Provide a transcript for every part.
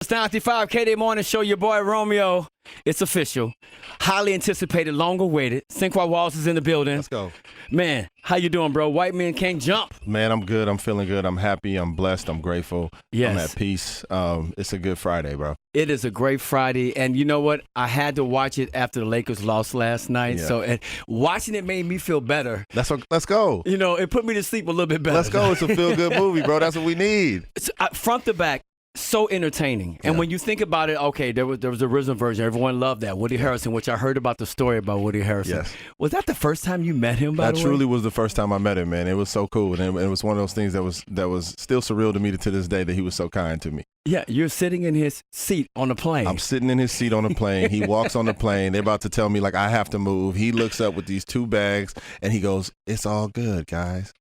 It's 95 K-Day Morning Show, your boy Romeo. It's official. Highly anticipated, long awaited. Sinqua Walls is in the building. Let's go. Man, how you doing, bro? White men can't jump. Man, I'm good. I'm feeling good. I'm happy. I'm blessed. I'm grateful. Yes. I'm at peace. It's a good Friday, bro. It is a great Friday. And you know what? I had to watch it after the Lakers lost last night. Yeah. So watching it made me feel better. Let's go. You know, it put me to sleep a little bit better. Let's go. It's a feel-good movie, bro. That's what we need. It's, front to back. So entertaining. And when you think about it, okay, there was the original version. Everyone loved that. Woody Harrelson, which I heard about the story about Woody Harrelson. Yes. Was that the first time you met him, by the way? That truly was the first time I met him, man. It was so cool. And it was one of those things that was still surreal to me to this day that he was so kind to me. Yeah, you're sitting in his seat on the plane. I'm sitting in his seat on the plane. He walks on the plane. They're about to tell me, like, I have to move. He looks up with these two bags, and he goes, "It's all good, guys.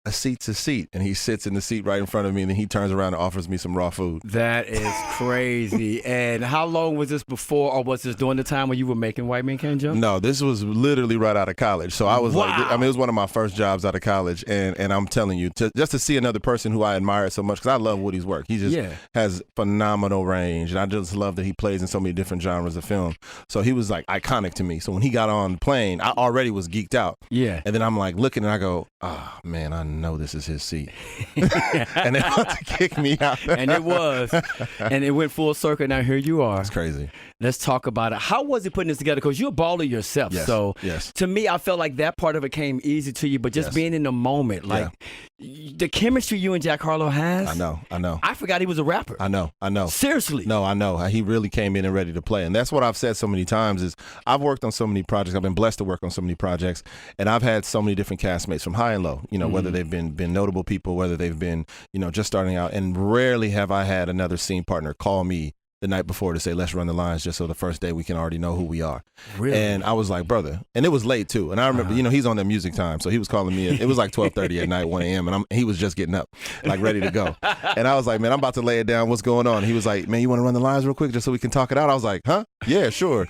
A seat's a seat." And he sits in the seat right in front of me, and then he turns around and offers me some raw food. That is crazy. And how long was this before, or was this during the time when you were making White Men Can't Jump? No, this was literally right out of college. So I was Wow. like, I mean, it was one of my first jobs out of college. And I'm telling you, just to see another person who I admire so much, because I love Woody's work. He just has phenomenal range. And I just love that he plays in so many different genres of film. So he was like iconic to me. So when he got on the plane, I already was geeked out. Yeah. And then I'm like looking and I go, oh, man, I know this is his seat. And they about to kick me out. And it was. And it went full circle. Now here you are. It's crazy. Let's talk about it. How was it putting this together? Because you're a baller yourself. Yes, so yes. To me, I felt like that part of it came easy to you. But just being in the moment, like the chemistry you and Jack Harlow has. I know. I forgot he was a rapper. I know. Seriously. No, I know. He really came in and ready to play. And that's what I've said so many times is I've worked on so many projects. I've been blessed to work on so many projects. And I've had so many different castmates from high and low, you know, whether they've been notable people, whether they've been, you know, just starting out. And rarely have I had another scene partner call me the night before to say, let's run the lines just so the first day we can already know who we are. Really? And I was like, brother. And it was late, too. And I remember, you know, he's on the music time. So he was calling me. It was like 12:30 at night, 1 a.m. And he was just getting up, like ready to go. And I was like, man, I'm about to lay it down. What's going on? He was like, man, you want to run the lines real quick just so we can talk it out? I was like, huh? Yeah, sure.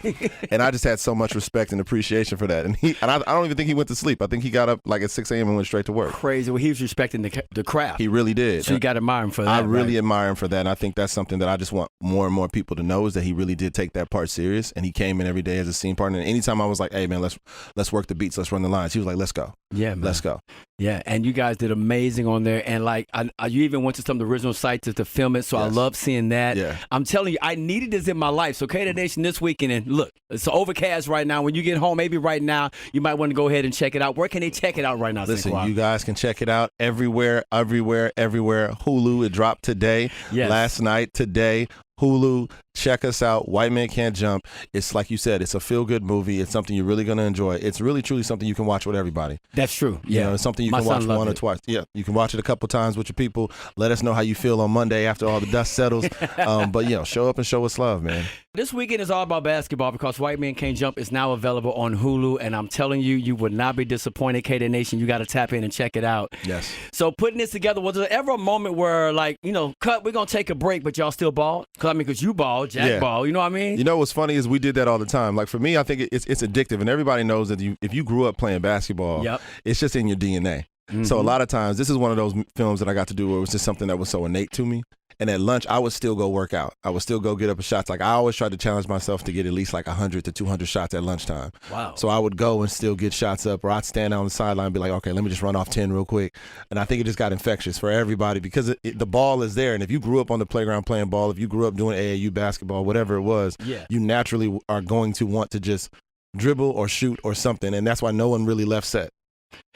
And I just had so much respect and appreciation for that. And I don't even think he went to sleep. I think he got up like at 6 a.m. and went straight to work. Crazy. Well, he was respecting the craft. He really did. So you got to admire him for that. I really admire him for that. And I think that's something that I just want more and more people to know is that he really did take that part serious. And he came in every day as a scene partner. And anytime I was like, hey, man, let's work the beats. Let's run the lines. He was like, let's go. Yeah, man. Let's go. Yeah, and you guys did amazing on there. And like, you even went to some of the original sites to film it. So I love seeing that. Yeah. I'm telling you, I needed this in my life. So K-Day Nation this weekend, and look, it's overcast right now. When you get home, maybe right now, you might want to go ahead and check it out. Where can they check it out right now? Listen, Sinqua? you guys can check it out everywhere. Hulu, it dropped today, last night, today. Hulu, check us out. White Men Can't Jump. It's like you said, it's a feel-good movie. It's something you're really going to enjoy. It's really, truly something you can watch with everybody. That's true. Yeah, you know, it's something you can watch one or twice. Yeah, you can watch it a couple times with your people. Let us know how you feel on Monday after all the dust settles. But, you know, show up and show us love, man. This weekend is all about basketball because White Men Can't Jump is now available on Hulu. And I'm telling you, you would not be disappointed, K-Day Nation. You got to tap in and check it out. Yes. So putting this together, was there ever a moment where, like, you know, cut, we're going to take a break, but y'all still ball? Because you ball, Jack ball. You know what I mean? You know what's funny is we did that all the time. Like for me, I think it's addictive. And everybody knows that if you grew up playing basketball, it's just in your DNA. So a lot of times, this is one of those films that I got to do where it was just something that was so innate to me. And at lunch, I would still go work out. I would still go get up a shots. Like I always tried to challenge myself to get at least like 100 to 200 shots at lunchtime. Wow. So I would go and still get shots up, or I'd stand on the sideline and be like, okay, let me just run off 10 real quick. And I think it just got infectious for everybody because the ball is there. And if you grew up on the playground playing ball, if you grew up doing AAU basketball, whatever it was, you naturally are going to want to just dribble or shoot or something. And that's why no one really left set.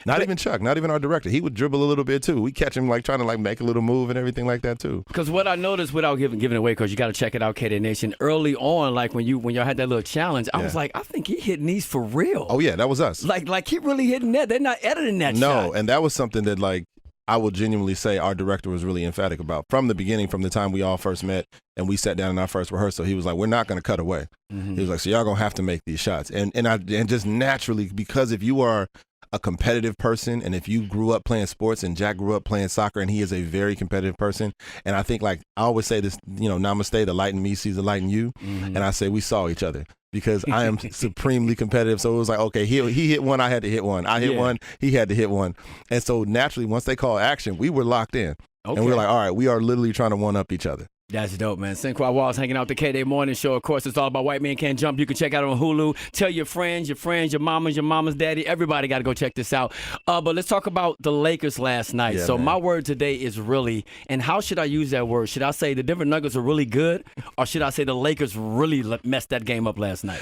Not even Chuck, not even our director. He would dribble a little bit too. We catch him like trying to like make a little move and everything like that too. Because what I noticed, without giving it away, because you got to check it out, K-Day Nation. Early on, like when y'all had that little challenge, I was like, I think he hitting these for real. Oh yeah, that was us. Like he really hitting that. They're not editing that. No, and that was something that like I will genuinely say our director was really emphatic about from the beginning, from the time we all first met and we sat down in our first rehearsal. He was like, we're not going to cut away. He was like, so y'all gonna have to make these shots, and just naturally, because if you are a competitive person, and if you grew up playing sports, and Jack grew up playing soccer, and he is a very competitive person, and I think, like I always say this, you know, namaste, the light in me sees the light in you, and I say we saw each other because I am supremely competitive. So it was like, okay, he hit one, I had to hit one, I hit one, he had to hit one, and so naturally, once they call action, we were locked in. And we were like, all right, we are literally trying to one-up each other. That's dope, man. Sinqua Walls hanging out the K-Day Morning Show. Of course, it's all about White Man Can't Jump. You can check out on Hulu. Tell your friends, your mama's daddy. Everybody got to go check this out. But let's talk about the Lakers last night. So my word today is really, and how should I use that word? Should I say the Denver Nuggets are really good, or should I say the Lakers really messed that game up last night?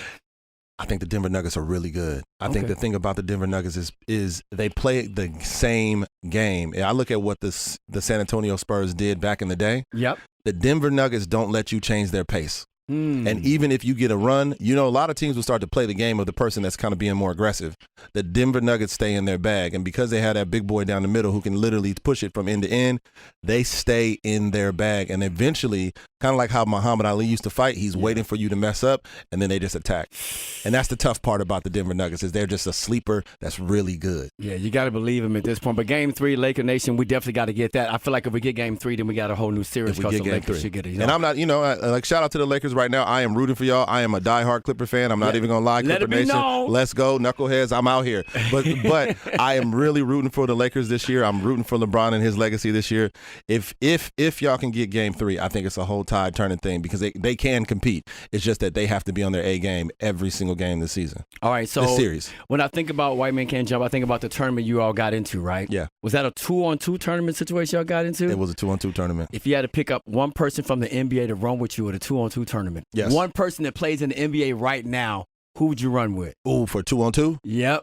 I think the Denver Nuggets are really good. I think the thing about the Denver Nuggets is they play the same game. I look at what the San Antonio Spurs did back in the day. Yep. The Denver Nuggets don't let you change their pace. And even if you get a run, a lot of teams will start to play the game of the person that's kind of being more aggressive. The Denver Nuggets stay in their bag. And because they have that big boy down the middle who can literally push it from end to end, they stay in their bag. And eventually, kind of like how Muhammad Ali used to fight, he's waiting for you to mess up, and then they just attack. And that's the tough part about the Denver Nuggets is they're just a sleeper that's really good. Yeah, you got to believe them at this point. But Game 3, Laker Nation, we definitely got to get that. I feel like if we get Game 3, then we got a whole new series because the Lakers should get it. And I'm not, like shout out to the Lakers right now. I am rooting for y'all. I am a diehard Clipper fan. I'm not even going to lie. Clipper Nation, let's go. Knuckleheads, I'm out here. But I am really rooting for the Lakers this year. I'm rooting for LeBron and his legacy this year. If y'all can get Game 3, I think it's a whole tide turning thing because they can compete. It's just that they have to be on their A game every single game this season. All right, so this series. When I think about White Man Can't Jump, I think about the tournament you all got into, right? Yeah. Was that a 2-on-2 tournament situation y'all got into? It was a 2-on-2 tournament. If you had to pick up one person from the NBA to run with you at a 2-on-2 tournament, one person that plays in the NBA right now, who would you run with? Ooh, for 2-on-2? Yep.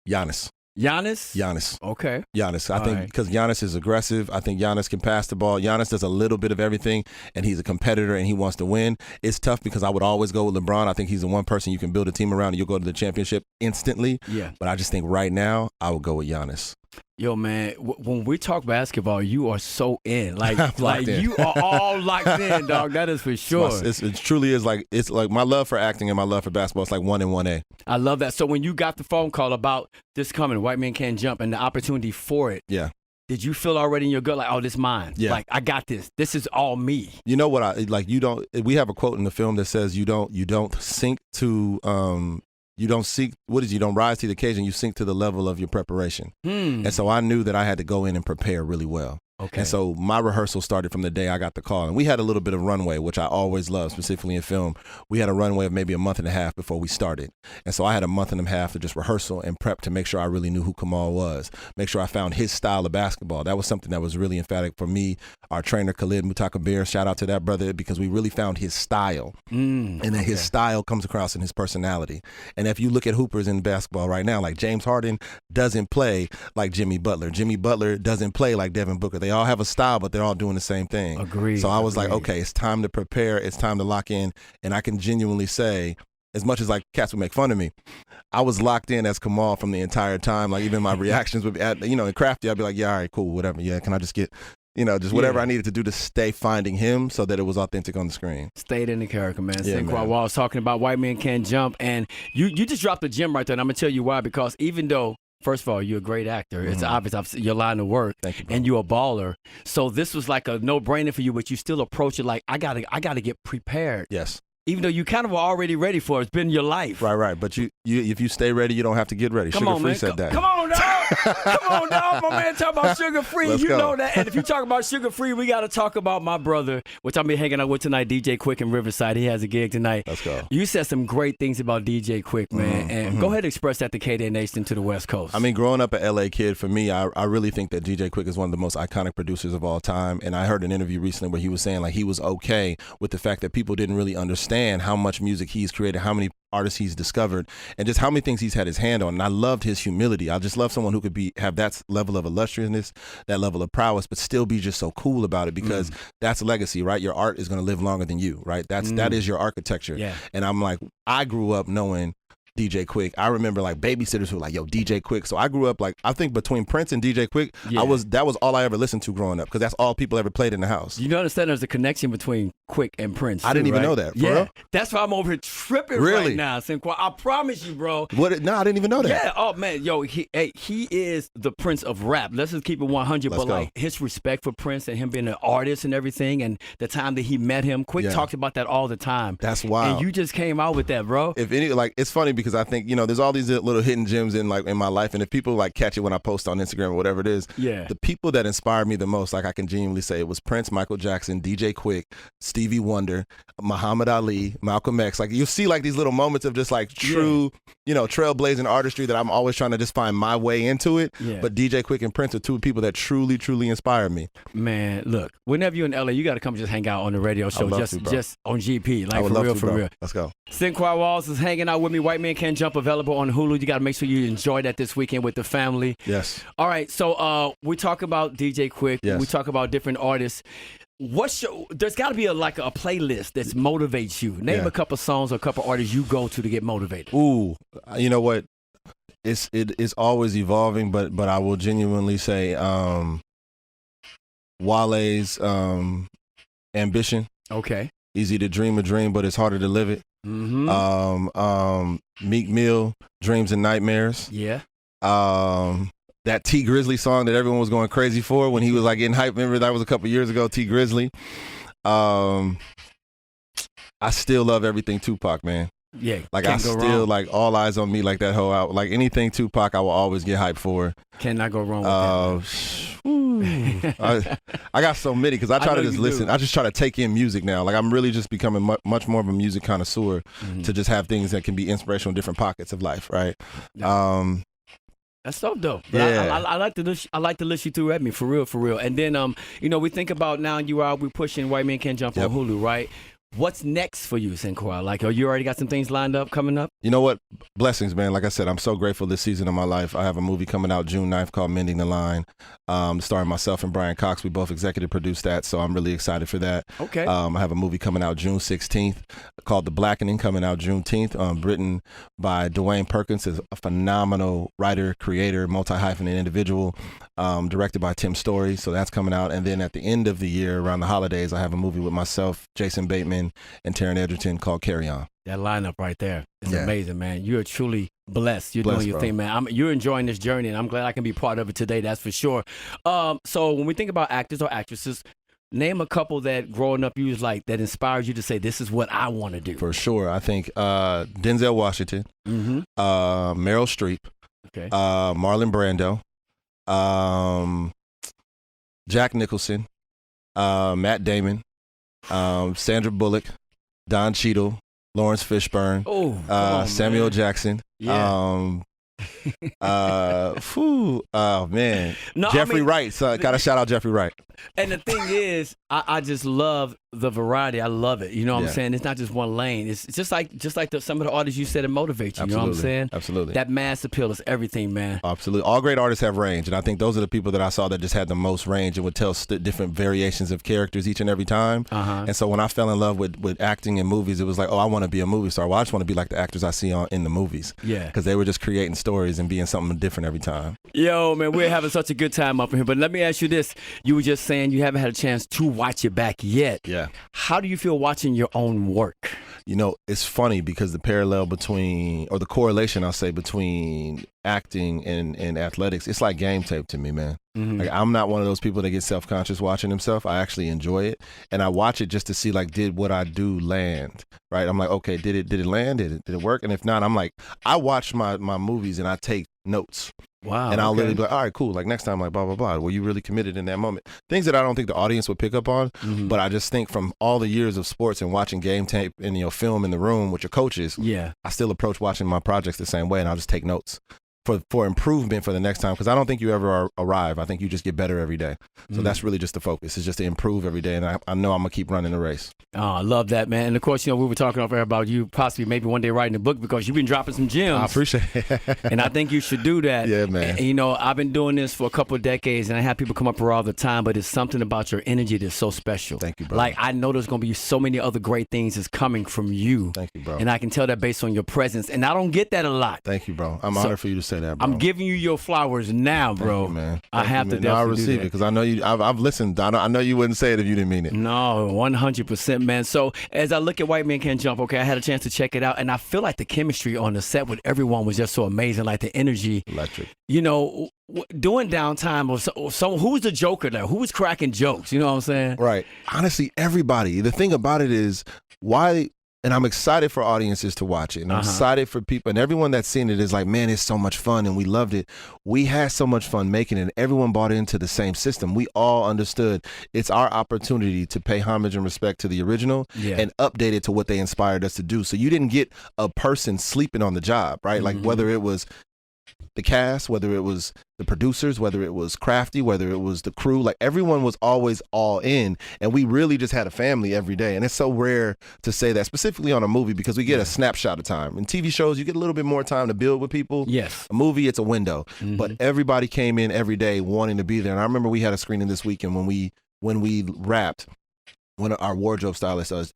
Giannis. Giannis? Okay. Giannis. I think because Giannis is aggressive. I think Giannis can pass the ball. Giannis does a little bit of everything, and he's a competitor, and he wants to win. It's tough because I would always go with LeBron. I think he's the one person you can build a team around, and you'll go to the championship instantly. Yeah. But I just think right now, I would go with Giannis. Yo, man, when we talk basketball, you are so in. Like you are all locked in, dog. That is for sure. It truly is it's like my love for acting and my love for basketball. It's like 1 and 1A. I love that. So when you got the phone call about this coming, White Man Can't Jump, and the opportunity for it, did you feel already in your gut like, oh, this is mine? Yeah. Like, I got this. This is all me. You know what? We have a quote in the film that says you don't sink to you don't rise to the occasion, you sink to the level of your preparation. And so I knew that I had to go in and prepare really well. Okay. And so my rehearsal started from the day I got the call. And we had a little bit of runway, which I always love, specifically in film. We had a runway of maybe a month and a half before we started. And so I had a month and a half to just rehearsal and prep to make sure I really knew who Kamal was, make sure I found his style of basketball. That was something that was really emphatic for me. Our trainer, Khalid Mutakabir, shout out to that brother, because we really found his style. And then his style comes across in his personality. And if you look at hoopers in basketball right now, like James Harden doesn't play like Jimmy Butler. Jimmy Butler doesn't play like Devin Booker. They all have a style, but they're all doing the same thing. Agreed. So I was like, okay, it's time to prepare. It's time to lock in. And I can genuinely say, as much as like cats would make fun of me, I was locked in as Kamal from the entire time. Like even my reactions would be, in Crafty, I'd be like, yeah, all right, cool, whatever. Yeah, can I just get, just whatever I needed to do to stay finding him so that it was authentic on the screen. Stayed in the character, man. Yeah, Sinqua Walls talking about White Man Can't Jump. And you just dropped the gem right there. And I'm going to tell you why, because even though, first of all, you're a great actor. It's obvious your line of work. Thank you, bro. And you're a baller. So this was like a no-brainer for you, but you still approach it like, I gotta get prepared. Yes. Even though you kind of were already ready for it. It's been your life. Right. But you if you stay ready, you don't have to get ready. Come on, Sugar Free man. said that. Come on, dog. Come on, dog. My man talking about Sugar Free. Let's you go. know that. And if you talk about Sugar Free, we got to talk about my brother, which I'm be hanging out with tonight, DJ Quik in Riverside. He has a gig tonight. Let's go. You said some great things about DJ Quik, man. And go ahead and express that to K-Day Nation to the West Coast. I mean, growing up an LA kid, for me, I really think that DJ Quik is one of the most iconic producers of all time. And I heard an interview recently where he was saying like he was okay with the fact that people didn't really understand how much music he's created, how many artists he's discovered, and just how many things he's had his hand on. And I loved his humility. I just love someone who could have that level of illustriousness, that level of prowess, but still be just so cool about it, because that's legacy, right? Your art is going to live longer than you, right? That is your architecture. Yeah. And I'm like, I grew up knowing DJ Quik. I remember like babysitters who were like, yo, DJ Quik. So I grew up like, I think between Prince and DJ Quik, that was all I ever listened to growing up, because that's all people ever played in the house. You understand there's a connection between Quik and Prince. I didn't even know that. For real? That's why I'm over here tripping right now, Sinqua. I promise you, bro. No, I didn't even know that. Yeah. Oh man, yo, he is the Prince of rap. Let's just keep it 100. Let's but go. like his respect for Prince and him being an artist and everything, and the time that he met him, Quik talks about that all the time. That's wild. And you just came out with that, bro. If any, like, it's funny because I think, there's all these little hidden gems in my life, and if people like catch it when I post on Instagram or whatever it is, the people that inspired me the most, like I can genuinely say, it was Prince, Michael Jackson, DJ Quik, Stevie Wonder, Muhammad Ali, Malcolm X. Like, you see like these little moments of just like true, trailblazing artistry that I'm always trying to just find my way into it. Yeah. But DJ Quik and Prince are two people that truly, truly inspire me. Man, look, whenever you're in LA, you got to come just hang out on the radio show, just on GP, like for real. Let's go. Sinqua Walls is hanging out with me. White Man Can't Jump, available on Hulu. You got to make sure you enjoy that this weekend with the family. Yes. All right, so we talk about DJ Quik. Yes. We talk about different artists. There's got to be a playlist that motivates you. Name a couple songs or a couple artists you go to get motivated. Ooh, you know what? It is always evolving, but I will genuinely say Wale's Ambition. Okay. Easy to dream a dream, but it's harder to live it. Mm-hmm. Meek Mill, Dreams and Nightmares. Yeah. That T Grizzly song that everyone was going crazy for when he was like getting hyped. Remember that was a couple years ago, T Grizzly. I still love everything Tupac, man. Yeah. Like I still like All Eyes on Me, like that whole album. Like anything Tupac, I will always get hyped for. Cannot go wrong with that. I got so many because I try to just listen. I just try to take in music now. Like I'm really just becoming much more of a music connoisseur to just have things that can be inspirational in different pockets of life, right? Yeah. That's so dope. But yeah. I like to list you through at me for real. And then we think about now we're pushing White Man Can't Jump on Hulu, right? What's next for you, Sinqua? Like, you already got some things lined up coming up? You know what? Blessings, man. Like I said, I'm so grateful this season of my life. I have a movie coming out June 9th called Mending the Line, starring myself and Brian Cox. We both executive produced that, so I'm really excited for that. Okay. I have a movie coming out June 16th called The Blackening, coming out June 10th, written by Dwayne Perkins, is a phenomenal writer, creator, multi-hyphenate individual, directed by Tim Story. So that's coming out. And then at the end of the year, around the holidays, I have a movie with myself, Jason Bateman, and Taron Egerton called Carry On. That lineup right there is amazing, man. You're truly blessed. You're doing your thing, man. You're enjoying this journey, and I'm glad I can be part of it today. That's for sure. So when we think about actors or actresses, name a couple that growing up you was like that inspires you to say, this is what I want to do. For sure. I think Denzel Washington, Meryl Streep, Marlon Brando, Jack Nicholson, Matt Damon, Sandra Bullock, Don Cheadle, Lawrence Fishburne, Samuel Jackson. Yeah. Oh man, Jeffrey Wright. So gotta shout out Jeffrey Wright. And the thing is, I just love the variety. I love it. You know what I'm saying? It's not just one lane. It's just like some of the artists you said that motivate you. Absolutely. You know what I'm saying? Absolutely. That mass appeal is everything, man. Absolutely. All great artists have range, and I think those are the people that I saw that just had the most range and would tell different variations of characters each and every time. And so when I fell in love with acting in movies, it was like, I want to be a movie star. Well, I just want to be like the actors I see in the movies. Yeah. Because they were just creating stories and being something different every time. Yo, man, we're having such a good time up in here. But let me ask you this. You were just saying you haven't had a chance to watch it back yet. Yeah. How do you feel watching your own work? You know, it's funny because the parallel between, or the correlation, I'll say, between acting and athletics, it's like game tape to me, man. Like, I'm not one of those people that get self-conscious watching himself. I actually enjoy it. And I watch it just to see, like, did what I do land, right? I'm like, okay, did it land? Did it work? And if not, I'm like, I watch my movies and I take notes. Wow. And I'll literally be like, all right, cool. Like next time, like blah, blah, blah. Were you really committed in that moment? Things that I don't think the audience would pick up on. But I just think from all the years of sports and watching game tape and, film in the room with your coaches, I still approach watching my projects the same way. And I'll just take notes for improvement for the next time. Because I don't think you ever arrive. I think you just get better every day. So that's really just the focus. It's just to improve every day. And I know I'm going to keep running the race. Oh, I love that, man. And of course, we were talking off air about you possibly maybe one day writing a book because you've been dropping some gems. I appreciate it. And I think you should do that. Yeah, man. And, I've been doing this for a couple of decades and I have people come up here all the time, but it's something about your energy that's so special. Thank you, bro. Like, I know there's going to be so many other great things that's coming from you. Thank you, bro. And I can tell that based on your presence. And I don't get that a lot. Thank you, bro. I'm honored for you to say appreciate that, bro. I'm giving you your flowers now, bro. Thank you, man. I have to man. definitely I do receive that. it because I know you. I've listened. I know you wouldn't say it if you didn't mean it. No, 100%, man. So as I look at White Man Can't Jump, okay, I had a chance to check it out, and I feel like the chemistry on the set with everyone was just so amazing, like the energy. Electric. You know, during downtime, or so who's the joker there? Who's cracking jokes? You know what I'm saying? Right. Honestly, everybody. The thing about it is why. And I'm excited for audiences to watch it. And I'm excited for people. And everyone that's seen it is like, man, it's so much fun. And we loved it. We had so much fun making it. And everyone bought into the same system. We all understood it's our opportunity to pay homage and respect to the original and update it to what they inspired us to do. So you didn't get a person sleeping on the job, right? Like whether it was the cast, whether it was the producers, whether it was Crafty, whether it was the crew, like everyone was always all in, and we really just had a family every day. And it's so rare to say that, specifically on a movie, because we get a snapshot of time. In TV shows, you get a little bit more time to build with people. Yes. A movie, it's a window. But everybody came in every day wanting to be there. And I remember we had a screening this weekend when we wrapped. One of our wardrobe stylists,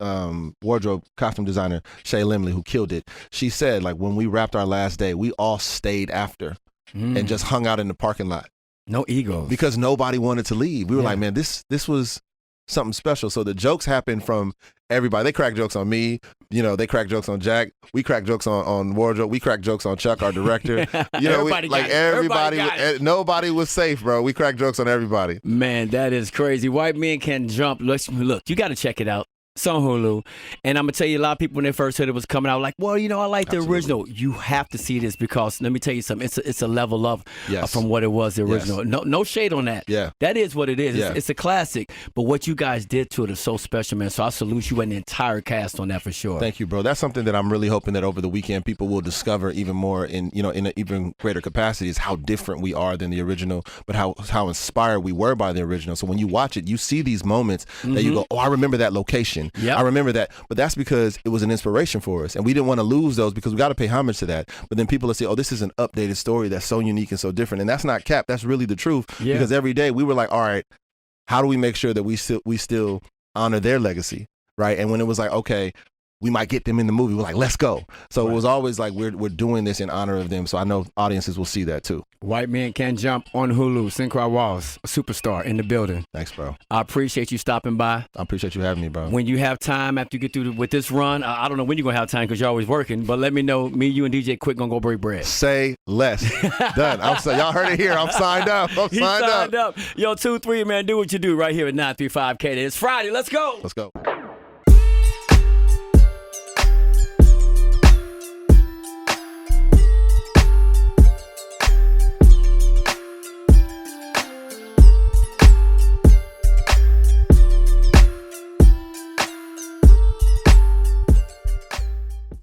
wardrobe costume designer, Shay Limley, who killed it, she said, like, when we wrapped our last day, we all stayed after and just hung out in the parking lot. No egos. Because nobody wanted to leave. We were like, man, this was something special. So the jokes happened from everybody. They crack jokes on me. You know, they crack jokes on Jack. We crack jokes on wardrobe. We crack jokes on Chuck, our director. You know, everybody nobody was safe, bro. We crack jokes on everybody. Man, that is crazy. White Men Can Jump. Look, you got to check it out. It's on Hulu. And I'm going to tell you, a lot of people when they first heard it was coming out like, well, you know, I like the original. You have to see this because, let me tell you something, it's a level up from what it was, the original. No shade on that. Yeah. That is what it is. It's a classic. But what you guys did to it is so special, man. So I salute you and the entire cast on that for sure. Thank you, bro. That's something that I'm really hoping that over the weekend people will discover even more in an even greater capacity is how different we are than the original, but how inspired we were by the original. So when you watch it, you see these moments that you go, oh, I remember that location. Yep. I remember that. But that's because it was an inspiration for us. And we didn't want to lose those because we got to pay homage to that. But then people will say, oh, this is an updated story that's so unique and so different. And that's not cap. That's really the truth. Yeah. Because every day we were like, all right, how do we make sure that we still honor their legacy? Right. And when it was like, okay, we might get them in the movie, we're like, let's go. So it was always like, we're doing this in honor of them. So I know audiences will see that too. White Man Can't Jump on Hulu. Sinqua Walls, a superstar in the building. Thanks, bro. I appreciate you stopping by. I appreciate you having me, bro. When you have time after you get through with this run, I don't know when you're going to have time because you're always working, but let me know. Me, you, and DJ Quik going to go break bread. Say less. Done. Y'all heard it here. I'm signed up. He signed up. Yo, 2-3, man, do what you do right here at 935K. It's Friday. Let's go. Let's go.